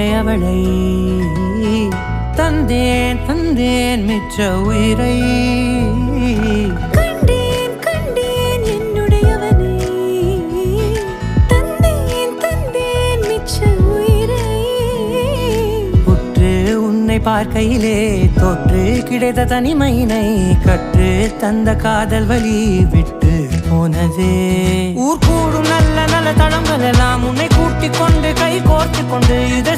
என்னுடையவளை தந்தேன் தந்தேன் மிச்ச உயிரை கண்டேன் கண்டேன் என்னுடையவனை தந்தேன் தந்தேன் மிச்ச உயிரை உற்று உன்னை பார்க்கையிலே தொற்று கிடைத்த தனிமையினை கற்று தந்த காதல் வழி விட்டு போனதே ஊர் கூடும் நல்ல நல்ல தளங்கள் எல்லாம் உன்னை கூட்டிக் கொண்டு கை கோர்த்து கொண்டு இதை